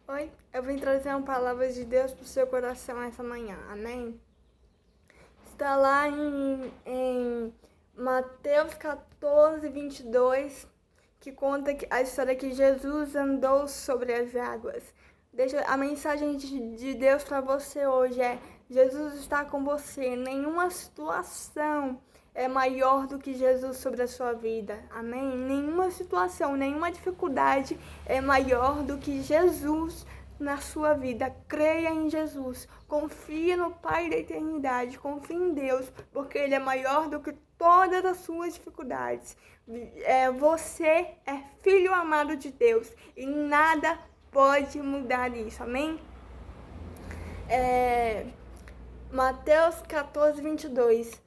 Oi, eu vim trazer uma palavra de Deus para o seu coração essa manhã, amém? Está lá em Mateus 14, 22, que conta a história que Jesus andou sobre as águas. A mensagem de Deus para você hoje é: Jesus está com você. Nenhuma situação é maior do que Jesus sobre a sua vida, amém? Nenhuma situação, nenhuma dificuldade é maior do que Jesus na sua vida. Creia em Jesus, confia no Pai da eternidade, confia em Deus, porque Ele é maior do que todas as suas dificuldades. Você é filho amado de Deus e nada pode mudar isso, amém? Mateus 14, 22.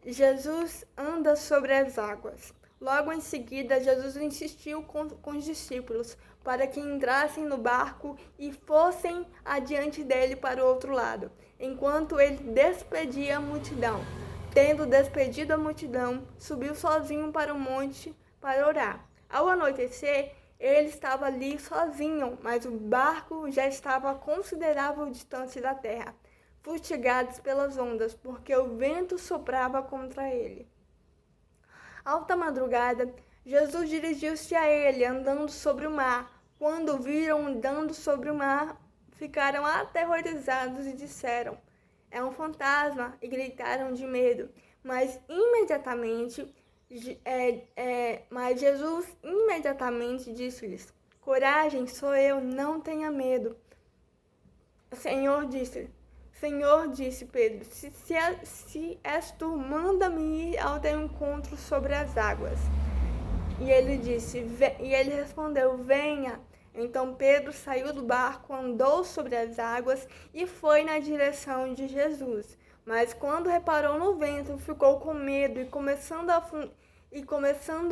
Jesus anda sobre as águas. Logo em seguida, Jesus insistiu com os discípulos para que entrassem no barco e fossem adiante dele para o outro lado, enquanto ele despedia a multidão. Tendo despedido a multidão, subiu sozinho para o monte para orar. Ao anoitecer, ele estava ali sozinho, mas o barco já estava a considerável distância da terra, fustigados pelas ondas, porque o vento soprava contra ele. Alta madrugada, Jesus dirigiu-se a ele, andando sobre o mar. Quando o viram andando sobre o mar, ficaram aterrorizados e disseram: "É um fantasma", e gritaram de medo. Mas Jesus imediatamente disse-lhes: "Coragem, sou eu, não tenha medo." Senhor, disse Pedro, se és tu, manda-me ir ao teu encontro sobre as águas. E ele respondeu: "Venha." Então Pedro saiu do barco, andou sobre as águas e foi na direção de Jesus. Mas quando reparou no vento, ficou com medo e começando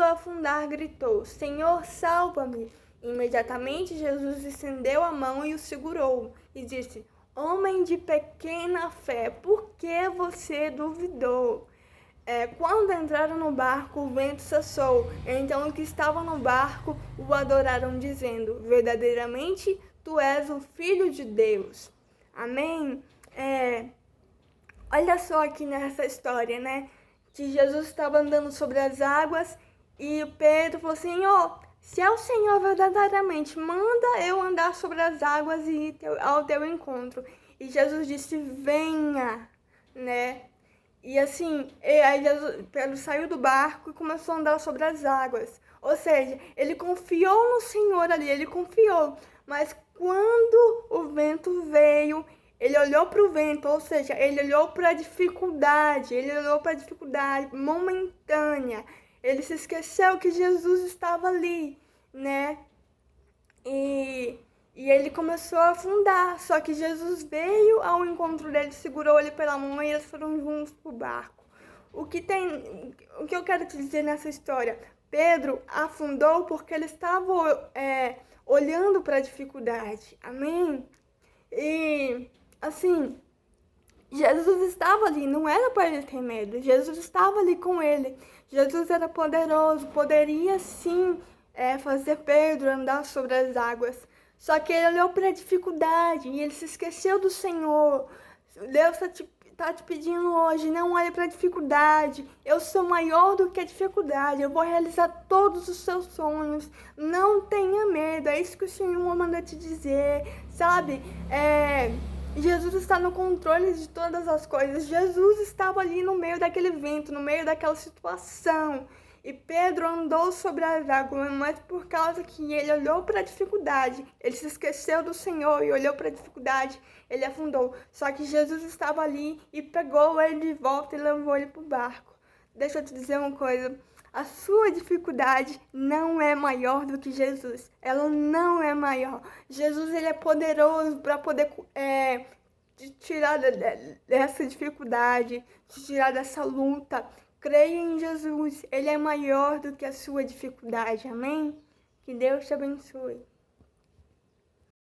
a afundar, gritou: "Senhor, salva-me!" Imediatamente Jesus estendeu a mão e o segurou e disse: "Homem de pequena fé, por que você duvidou?" Quando entraram no barco, o vento cessou. Então os que estavam no barco o adoraram, dizendo: "Verdadeiramente, tu és o Filho de Deus." Amém? Olha só aqui nessa história, né? Que Jesus estava andando sobre as águas e Pedro falou: "Senhor, se é o Senhor verdadeiramente, manda eu andar sobre as águas e ir ao teu encontro." E Jesus disse: "Venha", né? E assim, aí Pedro saiu do barco e começou a andar sobre as águas. Ou seja, ele confiou no Senhor ali, ele confiou. Mas quando o vento veio, ele olhou para o vento, ou seja, ele olhou para a dificuldade, momentânea. Ele se esqueceu que Jesus estava ali, né? E ele começou a afundar, só que Jesus veio ao encontro dele, segurou ele pela mão e eles foram juntos pro barco. O que eu quero te dizer nessa história? Pedro afundou porque ele estava olhando para a dificuldade, amém? E assim, Jesus estava ali, não era para ele ter medo, Jesus estava ali com ele. Jesus era poderoso, poderia sim fazer Pedro andar sobre as águas. Só que ele olhou para a dificuldade e ele se esqueceu do Senhor. Deus está te pedindo hoje: não olhe para a dificuldade. Eu sou maior do que a dificuldade. Eu vou realizar todos os seus sonhos. Não tenha medo. É isso que o Senhor manda te dizer, sabe? Jesus está no controle de todas as coisas. Jesus estava ali no meio daquele vento, no meio daquela situação. E Pedro andou sobre as águas, mas por causa que ele olhou para a dificuldade, ele se esqueceu do Senhor e olhou para a dificuldade, ele afundou. Só que Jesus estava ali e pegou ele de volta e levou ele para o barco. Deixa eu te dizer uma coisa: a sua dificuldade não é maior do que Jesus. Ela não é maior. Jesus, ele é poderoso para poder te tirar dessa dificuldade, te tirar dessa luta. Creia em Jesus, ele é maior do que a sua dificuldade, amém? Que Deus te abençoe.